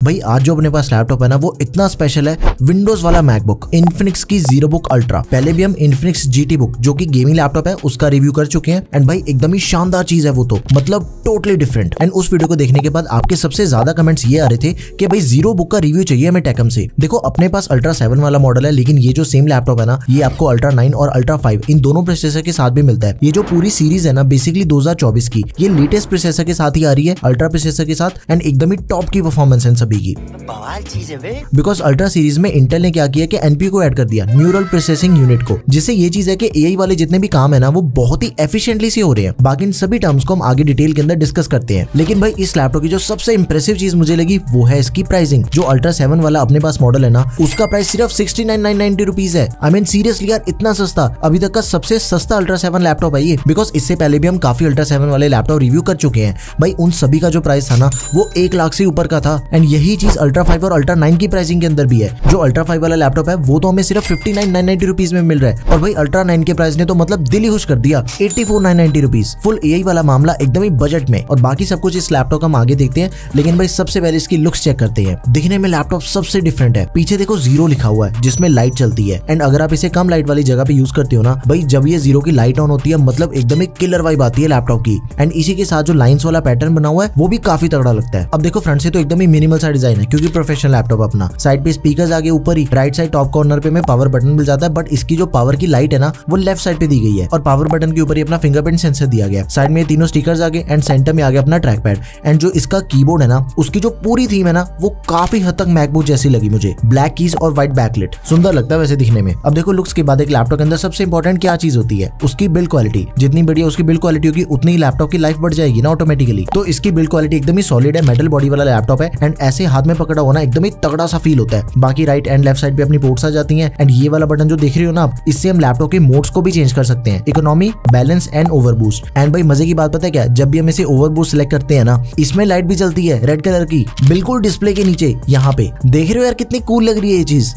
भाई आज जो अपने पास लैपटॉप है ना वो इतना स्पेशल है, विंडोज वाला मैकबुक इन्फिनिक्स की जीरोबुक अल्ट्रा। पहले भी हम इन्फिनिक्स GT बुक जो कि गेमिंग लैपटॉप है उसका रिव्यू कर चुके हैं एंड भाई एकदम ही शानदार चीज है वो, तो मतलब टोटली डिफरेंट। एंड उस वीडियो को देखने के बाद आपके सबसे ज्यादा कमेंट्स ये आ रहे थे कि भाई जीरो बुक का रिव्यू चाहिए हमें टेकम से। देखो अपने पास अल्ट्रा 7 वाला मॉडल है, लेकिन ये जो सेम लैपटॉप है ना ये आपको अल्ट्रा 9 और अल्ट्रा 5 इन दोनों प्रोसेसर के साथ भी मिलता है। ये जो पूरी सीरीज है ना बेसिकली 2024 की, ये लेटेस्ट प्रोसेसर के साथ ही आ रही है, अल्ट्रा प्रोसेसर के साथ, एंड एकदम ही टॉप की परफॉर्मेंस है सभी की। बवाल चीज है बे। बिकॉज अल्ट्रा सीरीज में इंटेल ने क्या किया कि NPU को ऐड कर दिया, न्यूरल प्रोसेसिंग यूनिट को, जिससे ये चीज है कि AI वाले जितने भी काम है ना वो बहुत ही एफिशिएंटली से हो रहे हैं। बाकी इन सभी टर्म्स को हम आगे डिटेल के अंदर डिस्कस करते हैं। लेकिन भाई इस लैपटॉप की जो सबसे इंप्रेसिव चीज मुझे लगी वो है इसकी प्राइसिंग। जो अल्ट्रा 7 वाला अपने पास मॉडल है ना उसका प्राइस सिर्फ 69,990 रुपीज है। आई मीन सीरियसली यार इतना सस्ता, अभी तक का सबसे सस्ता अल्ट्रा 7 लैपटॉप है ये। बिकॉज इससे पहले भी हम काफी अल्ट्रा 7 वाले लैपटॉप रिव्यू कर चुके हैं भाई, उन सभी का जो प्राइस था ना वो 1 लाख से ऊपर का था। एंड यही चीज अल्ट्रा 5 और अल्ट्रा 9 की प्राइसिंग के अंदर भी है। जो अल्ट्रा 5 वाला लैपटॉप है वो तो हमें सिर्फ 59,990 रुपीज में मिल रहा है, और भाई अल्ट्रा 9 के प्राइस ने तो मतलब दिल ही खुश कर दिया, 84,990 रुपीज। फुल AI वाला मामला एकदम ही बजट में। और बाकी सब कुछ इस लैपटॉप का हम आगे देखते हैं, लेकिन भाई सबसे पहले इसकी लुक्स चेक करते हैं। दिखने में लैपटॉप सबसे डिफरेंट है। पीछे देखो जीरो लिखा हुआ है जिसमें लाइट चलती है, एंड अगर आप इसे कम लाइट वाली जगह पे यूज करते हो ना भाई, जब ये जीरो की लाइट ऑन होती है मतलब एकदम ही किलर वाइब आती है लैपटॉप की। एंड इसी के साथ जो लाइंस वाला पैटर्न बना हुआ है वो भी काफी तगड़ा लगता है। अब देखो फ्रंट से तो एकदम ही मिनिमल सा डिजाइन है क्योंकि प्रोफेशनल लैपटॉप अपना। साइड पे स्पीकर्स आगे ऊपर ही, राइट साइड टॉप कॉर्नर पे में पावर बटन मिल जाता है, बट इसकी जो पावर की लाइट है ना वो लेफ्ट साइड पे दी गई है, और पावर बटन के ऊपर ही अपना फिंगरप्रिंट सेंसर दिया गया है। साइड में तीनों स्टिकर्स आगे, एंड सेंटर में आ गया अपना ट्रैक पैड। एंड जो इसका कीबोर्ड है ना उसकी जो पूरी थीम है ना वो काफी हद तक मैकबुक जैसी लगी मुझे। ब्लैक कीज और व्हाइट बैकलाइट, सुंदर लगता है वैसे दिखने में। अब देखो लुक्स के बाद एक लैपटॉप के अंदर सबसे इंपॉर्टेंट क्या चीज होती है, उसकी बिल्ड क्वालिटी। जितनी बढ़िया उसकी बिल्ड क्वालिटी होगी उतनी ही लैपटॉप की लाइफ बढ़ जाएगी ना ऑटोमेटिकली। तो इसकी बिल्ड क्वालिटी एकदम ही सॉलिड है, मेटल बॉडी वाला लैपटॉप है, एंड ऐसे हाथ में पकड़ा होना एकदम ही तगड़ा सा फील होता है। बाकी राइट एंड लेफ्ट साइड पे अपनी पोर्ट्स आ जाती हैं, एंड ये वाला बटन जो देख रही हो ना आप, इससे हम लैपटॉप के मोड्स को भी चेंज कर सकते हैं, economy, balance and over boost. And भाई मजे की बात पता है क्या, जब भी हम इसे ओवर बूस्ट सिलेक्ट करते हैं ना इसमें लाइट भी चलती है रेड कलर की, बिल्कुल डिस्प्ले के नीचे यहाँ पे। देख रहे हो यार कितनी कूल लग रही है ये चीज।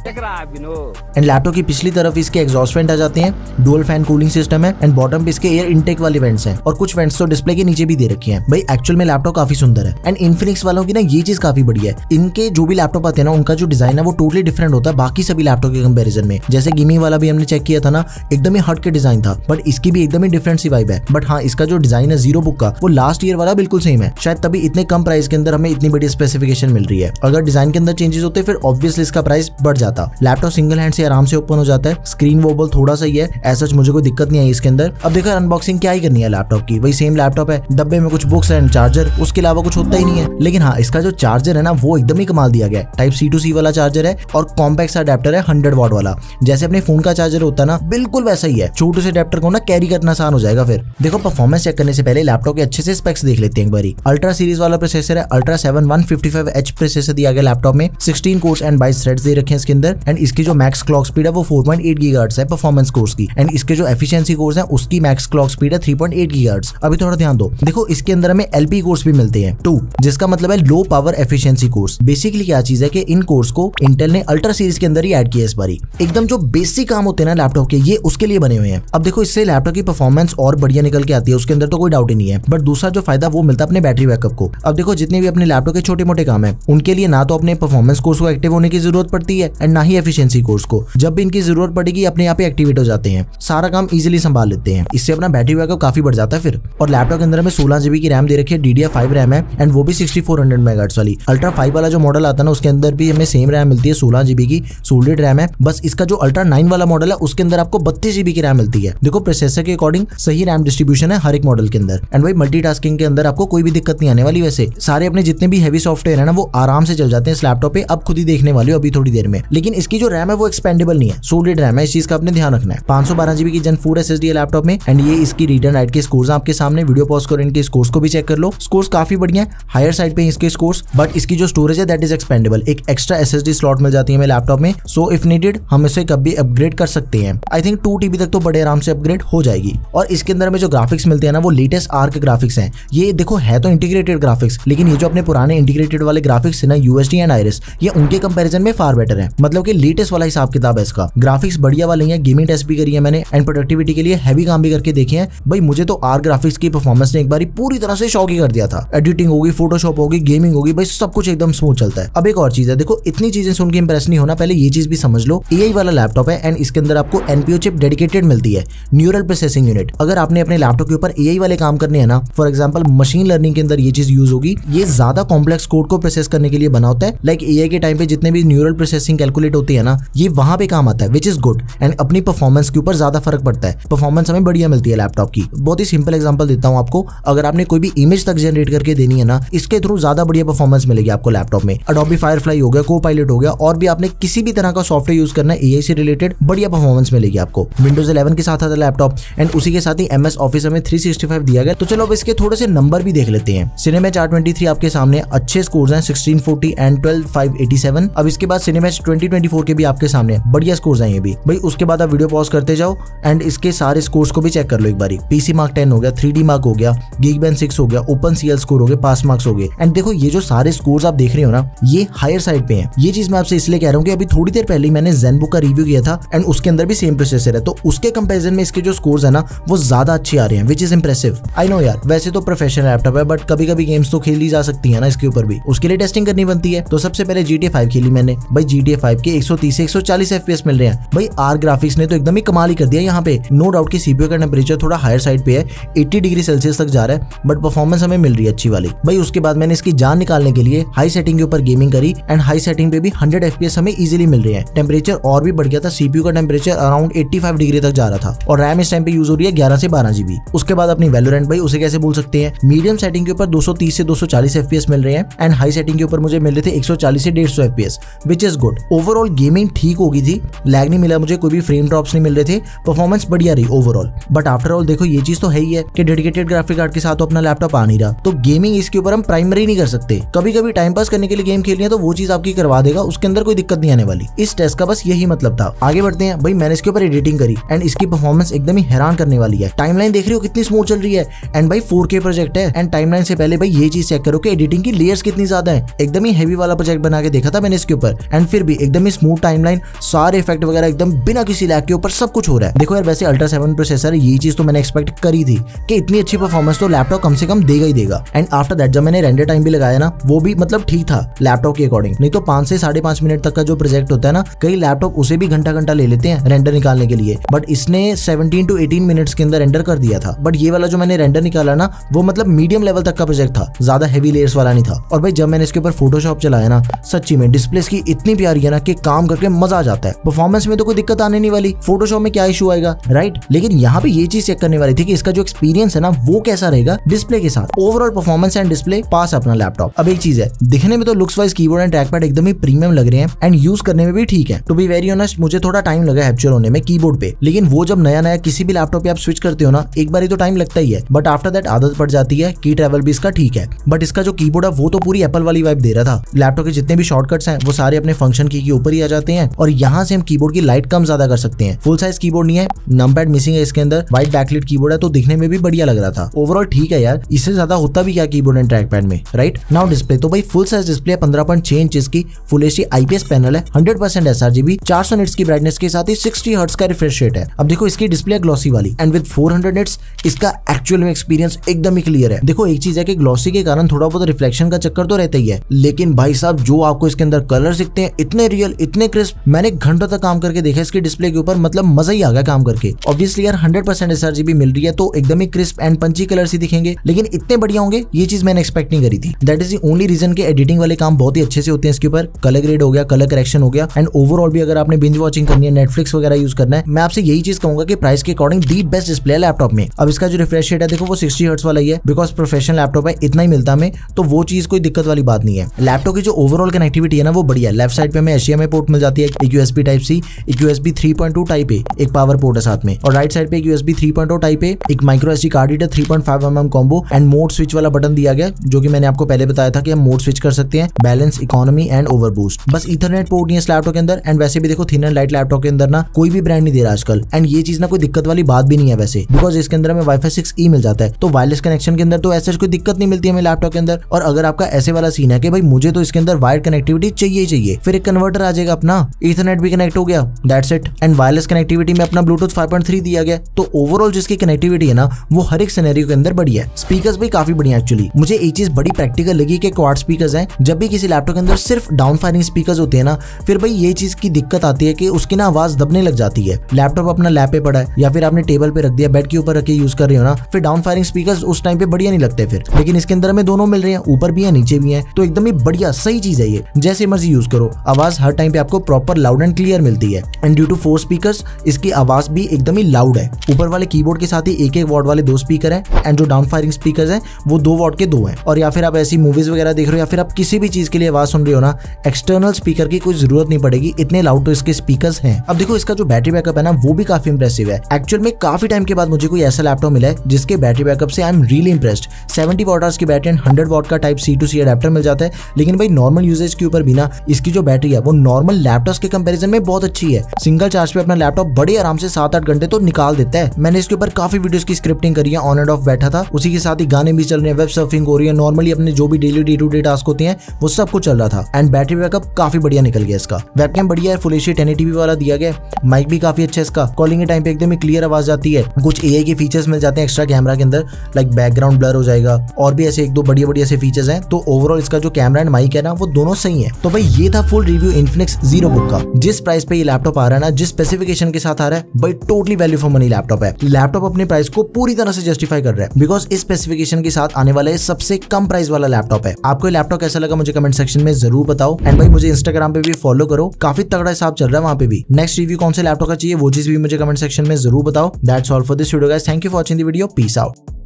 एंड लैपटॉप की पिछली तरफ इसके एग्जॉस्ट वेंट आ जाते हैं, डुअल फैन कूलिंग सिस्टम है, एंड बॉटम पे इसके एयर इनटेक वाले वेंट्स हैं, और कुछ वेंट्स तो डिस्प्ले के नीचे भी दे रखे हैं। भाई एक्चुअल में लैपटॉप काफी सुंदर है। एंड इन्फिनिक्स वालों की ना ये चीज काफी बढ़िया है, इनके जो भी लैपटॉप आते हैं ना उनका जो डिजाइन है वो टोटली डिफरेंट होता है बाकी सभी लैपटॉप के कंपैरिजन में। जैसे गेमिंग वाला भी हमने चेक किया था ना एकदम ही हट के डिजाइन था, बट इसकी भी एकदम ही डिफरेंट सी वाइब है। बट हाँ इसका जो डिजाइन है जीरो बुक का वो लास्ट ईयर वाला बिल्कुल सेम है, शायद तभी इतने कम प्राइस के अंदर हमें इतनी बड़ी स्पेसिफिकेशन मिल रही है। अगर डिजाइन के अंदर चेंजेस होते फिर ऑब्वियसली इसका प्राइस बढ़ जाता। लैपटॉप सिंगल हैंड से आराम से ओपन हो जाता है, स्क्रीन वोबल थोड़ा सा ही है, ऐसा मुझे कोई दिक्कत नहीं आई इसके अंदर। अब देखो अनबॉक्सिंग क्या ही करनी है लैपटॉप की, वही सेम लैपटॉप है, डब्बे में कुछ बुक्स एंड चार्जर, उसके अलावा कुछ होता ही नहीं है। लेकिन हाँ इसका जो चार्जर है ना वो एकदम ही कमाल दिया गया है। टाइप C to C वाला चार्जर है, और कॉम्पैक्ट सा अडेप्टर है 100 वाट वाला, जैसे अपने फोन का चार्जर होता है ना बिल्कुल वैसा ही है। छोटे से अडेप्टर को ना कैरी करना आसान हो जाएगा। फिर देखो परफॉर्मेंस चेक करने से पहले लैपटॉप के अच्छे से स्पेक्स देख लेते हैं एक बारी। अल्ट्रा सीरीज वाला प्रोसेसर है, अल्ट्रा 7 155H प्रोसेसर दिया गया लैपटॉप में, 16 कोर्स एंड 22 थ्रेड्स दे रखे हैं इसके अंदर। एंड इसकी जो मैक्स क्लॉक स्पीड है वो 4.8 गीगाहर्ट्ज है परफॉर्मेंस कोर्स की, एंड इसके जो एफिशिएंसी कोर्स है उसकी मैक्स क्लॉक स्पीड है 3.8 गीगाहर्ट्ज। अभी थोड़ा ध्यान दो, देखो इसके अंदर हमें LP कोर्स भी मिलते हैं 2, जिसका मतलब है low power efficiency course. Basically क्या चीज है कि इन कोर्स को इंटेल ने अल्ट्रा सीरीज के अंदर ही ऐड किया इस बारी। एकदम जो बेसिक काम होते हैं ना लैपटॉप के ये उसके लिए बने हुए हैं। अब देखो इससे लैपटॉप की परफॉर्मेंस और बढ़िया निकल के आती है, उसके अंदर तो कोई डाउट ही नहीं है। बट दूसरा जो फायदा वो मिलता है अपने बैटरी बैकअप को। अब देखो जितने भी अपने लैपटॉप के छोटे मोटे काम है उनके लिए ना तो अपने परफॉर्मेंस कोर्स को एक्टिव होने की जरूरत पड़ती है, एंड ना ही एफिशिएंसी कोर्स को। जब भी इनकी जरूरत पड़ेगी अपने यहाँ पे एक्टिवेट हो जाते हैं, सारा काम इजीली संभाल लेते हैं। इससे अपना बैटरी बैकअप काफी बढ़ जाता है फिर। और लैपटॉप के अंदर हमें 16 GB की रैम दे रखी है, DDR5 रैम है, एंड वो भी 6400 मेगाहर्ट्ज वाली। अल्ट्रा 5 वाला जो मॉडल आता है ना उसके अंदर भी हमें सेम रैम मिलती है, 16 GB की सोलिड रैम है। बस इसका जो अल्ट्रा 9 वाला मॉडल है उसके अंदर आपको 32 GB की रैम मिलती है। देखो प्रोसेसर के अकॉर्डिंग सही रैम डिस्ट्रीब्यूशन है हर एक मॉडल के अंदर। एंड भाई मल्टीटास्किंग के अंदर आपको कोई भी दिक्कत नहीं आने वाली। वैसे सारे अपने जितने भी हैवी सॉफ्टवेयर है ना वो आराम से चल जाते हैं इस लैपटॉप पे, अब खुद ही देखने वाले हो अभी थोड़ी देर में। लेकिन इसकी जो रैम है वो एक्सपेंडेबल नहीं है, सोलिड रैम है, इस चीज का आपने ध्यान रखना है। 512 GB की Gen 4 SSD है लैपटॉप में, एंड ये इसकी रीड एंड राइट के स्कोर्स आपके सामने, वीडियो पॉज करो इनके स्कोर्स को भी चेक कर लो। स्कोर्स काफी बढ़िया है, हायर साइड पे इसके स्कोर्स, बट इसकी जो स्टोरेज है दैट इज एक्सपेंडेबल। एक एक्स्ट्रा SSD स्लॉट मिल जाती है हमें लैपटॉप में, सो इफ नीडेड हम इसे कभी अपग्रेड कर सकते हैं। आई थिंक 2 TB तक तो बड़े आराम से अपग्रेड हो जाएगी। और इसके अंदर में जो ग्राफिक्स मिलते हैं ना वो लेटेस्ट आर्क ग्राफिक्स हैं। ये देखो है तो इंटीग्रेटेड ग्राफिक्स, लेकिन ये जो अपने पुराने इंटीग्रेटेड वाले ग्राफिक्स है ना UHD एंड आइरिस, ये उनके कंपैरिजन में फार बेटर है। मतलब कि लेटेस्ट वाला हिसाब किताब है इसका। ग्राफिक्स बढ़िया वाले हैं, गेमिंग टेस्ट भी करी है मैंने, एंड प्रोडक्टिविटी के लिए हैवी काम भी करके देखे हैं। भाई मुझे तो आर्क ग्राफिक्स की परफॉर्मेंस ने एक बार पूरी तरह से शॉक ही कर दिया था। एडिटिंग होगी, फोटोशॉप होगी, गेमिंग होगी, भाई सब कुछ एकदम एकदम स्मूथ चलता है। अब एक और चीज है, देखो इतनी चीजें सुन के इंप्रेस नहीं होना, पहले ये चीज भी समझ लो, एआई वाला लैपटॉप है एंड इसके अंदर आपको एनपीयू चिप डेडिकेटेड मिलती है, न्यूरल प्रोसेसिंग यूनिट। अगर आपने अपने लैपटॉप के ऊपर एआई वाले काम करने हैं ना, फॉर एग्जांपल मशीन लर्निंग के अंदर ये चीज यूज होगी। ये ज्यादा कॉम्प्लेक्स कोड को प्रोसेस करने के लिए बना होता है। लाइक एआई के टाइम पे जितने भी न्यूरल प्रोसेसिंग कैलकुलेट होती है ना, ये वहां पे काम आता है, विच इज गुड एंड अपनी परफॉर्मेंस के ऊपर ज्यादा फर्क पड़ता है, परफॉर्मेंस हमें बढ़िया मिलती है लैपटॉप की। बहुत ही सिंपल एग्जांपल देता हूं आपको, अगर आपने कोई भी इमेज तक जनरेट करके देनी है ना, इसके थ्रू ज्यादा बढ़िया परफॉर्मेंस मिलेगी आपको लैपटॉप में। अडोबी फायरफ्लाई हो गया, कोपायलट हो गया, और भी आपने किसी भी तरह का सॉफ्टवेयर यूज करना है एआई से रिलेटेड, बढ़िया परफॉर्मेंस मिलेगी आपको। विंडोज 11 के साथ आता है लैपटॉप एंड उसी के साथ ही एमएस ऑफिस हमें 365 दिया गया। तो चलो अब इसके थोड़े से नंबर भी देख लेते हैं। सिनेमैच R23 आपके सामने अच्छे स्कोर्स हैं, 1640 एंड 12587। अब इसके बाद सिनेमैच 2024 के भी आपके सामने बढ़िया स्कोर्स हैं ये भी भाई। उसके बाद आप वीडियो पॉज करते जाओ एंड इसके सारे स्कोर्स को भी चेक कर लो एक बारी। पीसी मार्क 10 हो गया, 3D मार्क हो गया, गीकबेंच 6 हो गया, ओपन सीएल स्कोर हो गए, पास मार्क्स हो गए। एंड देखो ये जो सारे स्कोर्स आप देख रहे हो ना, ये हायर साइड पे हैं। ये चीज मैं आपसे इसलिए कह रहा हूँ कि अभी थोड़ी देर पहले मैंने ज़ेनबुक का रिव्यू किया था एंड उसके अंदर भी सेम प्रोसेसर है, तो उसके कंपैरिजन में इसके जो स्कोर्स है ना वो ज्यादा अच्छे आ रहे हैं, which is impressive. I know यार, वैसे तो प्रोफेशनल लैपटॉप है बट कभी कभी गेम्स तो खेली जा सकती है ना इसके ऊपर भी, उसके लिए टेस्टिंग करनी बनती है। तो सबसे पहले GTA 5 खेली मैंने भाई। GTA 5 के 130 से 140 FPS मिल रहे हैं भाई। आर ग्राफिक्स ने तो एकदम ही कमाल ही कर दिया यहाँ पे। नो डाउट कि सीपीयू का टेम्परेचर थोड़ा हायर साइड पे है, 80 डिग्री सेल्सियस तक जा रहा है, बट परफॉर्मेंस हमें मिल रही है अच्छी वाली भाई। उसके बाद मैंने इसकी जान निकालने के लिए हाई सेटिंग के ऊपर गेमिंग करी एंड हाई सेटिंग पे भी 100 FPS हमें इजीली मिल रहे हैं। टेम्परेचर और भी बढ़ गया था, सीपीयू का टेम्परेचर अराउंड 85 डिग्री तक जा रहा था और रैम इस टाइम पे यूज हो रही है 11 से 12 GB। उसके बाद अपनी वैलोरेंट भाई, उसे कैसे भूल सकते हैं। मीडियम सेटिंग के ऊपर 230 से 240 FPS मिल रहे हैं एंड हाई सेटिंग के ऊपर मुझे मिल रहे थे 140 से 150 FPS, which is good. Overall gaming ठीक हो गई थी, लैग नहीं मिला मुझे, कोई भी फ्रेम ड्रॉप्स नहीं मिल रहे थे, परफॉर्मेंस बढ़िया रही ओवरऑल। बट आफ्टर ऑल देखो ये चीज तो है ही है कि डेडिकेटेड ग्राफिक कार्ड के साथ तो अपना लैपटॉप आ नहीं रहा, तो गेमिंग इसके ऊपर हम प्राइमरी नहीं कर सकते। कभी कभी टाइम पास करने के लिए गेम खेलनी है तो वो चीज आपकी करवा देगा, उसके अंदर कोई दिक्कत नहीं आने वाली। इस टेस्ट का बस यही मतलब था। आगे बढ़ते हैं भाई। मैंने इसके ऊपर एडिटिंग करी एंड इसकी परफॉर्मेंस एकदम ही हैरान करने वाली है। टाइमलाइन देख रहे हो कितनी स्मूथ चल रही है एंड भाई 4K प्रोजेक्ट है। एंड टाइमलाइन से पहले भाई ये चीज चेक करो कि एडिटिंग की लेयर्स कितनी ज्यादा है। एकदम ही हेवी वाला प्रोजेक्ट बना के देखा था मैंने इसके ऊपर एंड फिर भी एकदम ही स्मूथ टाइमलाइन, सारे इफेक्ट वगैरह एकदम बिना किसी लैग के ऊपर सब कुछ हो रहा है। देखो यार वैसे अल्ट्रा 7 प्रोसेसर है, ये चीज तो मैंने एक्सपेक्ट करी थी कि इतनी अच्छी परफॉर्मेंस तो लैपटॉप कम से कम देगा ही देगा। एंड आफ्टर दैट जब मैंने रेंडर टाइम भी लगाया ना, वो भी मतलब ठीक था लैपटॉप के अकॉर्डिंग। नहीं तो 5 से 5.5 मिनट तक का जो प्रोजेक्ट होता है ना, कई लैपटॉप उसे भी घंटा ले लेते हैं रेंडर निकालने के लिए, बट इसने 17 to 18 मिनट्स के अंदर रेंडर कर दिया था। बट ये वाला जो मैंने रेंडर निकाला ना, वो मतलब मीडियम लेवल तक का प्रोजेक्ट था, ज्यादा हेवी लेयर्स वाला नहीं था। और भाई जब मैंने इसके ऊपर फोटोशॉप चलाया ना, सच्ची में डिस्प्ले की इतनी प्यारी है ना कि काम करके मजा आ जाता है। परफॉर्मेंस में तो कोई दिक्कत आने नहीं वाली, फोटोशॉप में क्या इशू आएगा, राइट। लेकिन यहाँ पे ये चीज चेक करने वाली थी कि इसका जो एक्सपीरियंस है ना वो कैसा रहेगा डिस्प्ले के साथ। ओवरऑल परफॉर्मेंस एंड डिस्प्ले पास अपना लैपटॉप। अब एक चीज है, दिखने में तो looks wise keyboard and trackpad एकदम ही प्रीमियम लग रहे हैं एंड यूज करने में भी ठीक है। टू बी वेरी ऑनेस्ट मुझे थोड़ा टाइम लगा हैप्चर होने में कीबोर्ड पे, लेकिन वो जब नया किसी भी लैपटॉप पे आप स्विच करते हो ना, एक बार ही तो टाइम लगता ही है, बट आफ्टर दैट आदत पड़ जाती है। की ट्रैवल भी इसका ठीक है, बट इसका जो कीबोर्ड है वो तो पूरी एप्पल वाली वाइब दे रहा था। लैपटॉप के जितने भी शॉर्टकट्स हैं वो सारे अपने फंक्शन की के ऊपर ही आ जाते हैं और यहाँ से हम कीबोर्ड की लाइट कम ज्यादा कर सकते हैं। फुल साइज कीबोर्ड नहीं है, नंपैड मिसिंग है इसके अंदर, वाइट बैकलिट कीबोर्ड है, तो दिखने में भी बढ़िया लग रहा था। ओवरऑल ठीक है यार, इससे ज्यादा होता भी क्या कीबोर्ड एंड ट्रैकपैड में, राइट। नाउ डिस्प्ले तो भाई फुल साइज डिस्प्ले 15.6 इंच की, फुल एचडी IPS पैनल है, 100% sRGB, 400 निट्स की ब्राइटनेस के साथ ही 60 हर्ट्ज का रिफ्रेश रेट है। अब देखो इसकी डिस्प्ले ग्लॉसी वाली एंड विद 400 निट्स, इसका एक्चुअल में एक्सपीरियंस एकदम ही क्लियर है। देखो एक चीज है कि ग्लॉसी के कारण थोड़ा बहुत रिफ्लेक्शन का चक्कर तो रहता ही है, लेकिन भाई साहब जो आपको इसके अंदर कलर दिखते हैं इतने रियल, इतने क्रिस्प, मैंने घंटों तक काम करके देखा इसके डिस्प्ले के ऊपर, मतलब मजा ही आ गया काम करके। ऑब्वियसली यार 100% sRGB मिल रही है तो एकदम ही क्रिस्प एंड पंची कलर्स ही दिखेंगे, लेकिन इतने बढ़िया होंगे ये चीज मैंने एक्सपेक्ट नहीं करी थी। That is the only reason कि एडिटिंग वाले काम बहुत ही अच्छे से होते हैं इसके ऊपर। कलर ग्रेड हो गया, कलर करेक्शन हो गया एंड ओवरऑल भी अगर आपने बिंज वॉचिंग करनी है, नेटफ्लिक्स वगैरह यूज करना है, मैं आपसे यही चीज कहूंगा कि प्राइस के अकॉर्डिंग दी बेस्ट डिस्प्ले है लैपटॉप में। अब इसका जो रिफ्रेश रेट है देखो वो 60 हर्ट्ज वाला ही है, बिकॉज प्रोफेशनल लैपटॉप है, इतना ही मिलता हमें, तो वो चीज कोई दिक्कत वाली बात नहीं है। लैपटॉप की जो ओवरऑल कनेक्टिविटी है ना वो बढ़िया है। लेफ्ट साइड पे हमें HDMI पोर्ट मिल जाती है, एक USB Type-C, एक USB 3.2 टाइप ए, एक पावर पोर्ट है साथ में, और राइट साइड पे एक USB 3.0 टाइप ए, एक micro SD card reader 3.5mm combo and mode switch वाला बटन दिया गया, जो कि मैंने आपको पहले बताया था कि हम मोड स्विच कर सकते हैं, balance, economy and over boost. बस ईथरनेट पोर्ट नहीं है इस लैपटॉप के अंदर एंड वैसे भी देखो थिन एंड लाइट लैपटॉप के अंदर ना कोई भी ब्रांड नहीं दे रहा आजकल, एंड ये चीज ना कोई दिक्कत वाली बात भी नहीं है वैसे, बिकॉज इसके अंदर हमें Wi-Fi 6E मिल जाता है, तो वायरलेस कनेक्शन के अंदर तो ऐसे कोई दिक्कत नहीं मिलती हमें लैपटॉप के अंदर। और अगर आपका ऐसे वाला सीन है कि भाई मुझे तो इसके अंदर वायर्ड कनेक्टिविटी चाहिए ही चाहिए, फिर एक कन्वर्टर आ जाएगा अपना, ईथरनेट भी कनेक्ट हो गया, that's it. And wireless connectivity में अपना ब्लूटूथ 5.3 दिया गया, तो ओवरऑल जिसकी कनेक्टिविटी है ना वो हर एक सिनेरियो के अंदर बढ़िया है। स्पीकर्स भी काफी बढ़िया एक्चुअली, मुझे एक चीज बड़ी प्रैक्टिकल लगी कि क्वाड स्पीकर स्पीकर्स हैं, जब भी किसी लैपटॉप के अंदर सिर्फ डाउन फायरिंग स्पीकर्स होते हैं ना, फिर भाई ये चीज की दिक्कत आती है कि उसकी ना आवाज दबने लग जाती है। लैपटॉप अपना लैप पे पड़ा है या फिर आपने टेबल पे रख दिया, बेड के ऊपर रख के यूज कर रहे हो ना, फिर डाउन फायरिंग स्पीकर्स उस टाइम पे बढ़िया नहीं लगते फिर। लेकिन इसके अंदर हमें दोनों मिल रहे हैं, ऊपर भी है नीचे भी है, तो एकदम ही बढ़िया सही चीज है ये। जैसे मर्जी यूज करो, आवाज हर टाइम पे आपको प्रॉपर लाउड एंड क्लियर मिलती है। एंड ड्यू टू 4 स्पीकर्स इसकी आवाज भी एकदम ही लाउड है। ऊपर वाले कीबोर्ड के साथ ही 1-1 वॉट वाले 2 स्पीकर हैं, एंड जो डाउन फायरिंग स्पीकर्स हैं वो 2 वॉट के 2 हैं। और या फिर आप ऐसी मूवीज वगैरह देख रहे हो या फिर आप किसी भी चीज के लिए आवाज सुन रहे हो ना, एक्सटर्नल स्पीकर की कोई जरूरत नहीं पड़ेगी, इतने लाउड तो इसके स्पीकर्स हैं। अब देखो इसका जो बैटरी बैकअप है ना, वो भी काफी इंप्रेसिव है। एक्चुअल में काफी टाइम के बाद मुझे कोई ऐसा लैपटॉप मिला है जिसके बैटरी बैकअप से I am really impressed. 70 what hours की बैटरी एंड 100 वॉट का टाइप C2C अडेप्टर मिल जाता है। लेकिन भाई नॉर्मल यूजेज के ऊपर भी ना इसकी जो बैटरी है वो नॉर्मल लैपटॉप्स के कंपैरिजन में बहुत अच्छी है। सिंगल चार्ज पे अपना लैपटॉप बड़े आराम से 7-8 घंटे तो निकाल देता है। मैंने इसके ऊपर काफी वीडियोस की स्क्रिप्टिंग करी है, ऑन एंड ऑफ बैठा था, उसी के साथ ही गाने भी चल रहे हैं, वेब सर्फिंग हो रही है, नॉर्मली अपने जो भी daily day to day task होते हैं वो सब कुछ चल रहा था। एंड बैटरी बैकअप काफी बढ़िया निकल गया इसका। वेबकैम बढ़िया है, फुल एचडी 1080p वाला दिया गया। माइक भी काफी अच्छा है इसका, कॉलिंग के टाइम पे एकदम ही क्लियर आवाज आती है। कुछ एआई के फीचर्स मिल जाते हैं एक्स्ट्रा कैमरा के अंदर, लाइक बैकग्राउंड ब्लर हो जाएगा, और भी ऐसे 1-2 बढ़िया ऐसे फीचर्स हैं। तो ओवरऑल इसका जो कैमरा एंड माइक है ना वो दोनों सही है। तो भाई ये था फुल रिव्यू इन्फिनिक्स ZeroBook का। जिस प्राइस पे ये लैपटॉप आ रहा है ना, जिस स्पेसिफिकेशन के साथ आ रहा है, भाई totally value for money laptop है। लैपटॉप अपने प्राइस को पूरी तरह से जस्टिफाई कर रहा है, बिकॉज इस स्पेसिफिकेशन के साथ आने वाला सबसे कम प्राइस वाला लैपटॉप है। आपको ये लैपटॉप कैसा लगा मुझे कमेंट सेक्शन में जरूर बताओ। एंड भाई मुझे इंस्टाग्राम पे भी फॉलो करो, काफी तगड़ा हिसाब चल रहा है वहाँ पे भी। नेक्स्ट रिव्यू कौन से लैपटॉप का चाहिए वो चीज भी मुझे कमेंट सेक्शन में जरूर बताओ। That's all for this video guys, thank you for watching the video, peace out.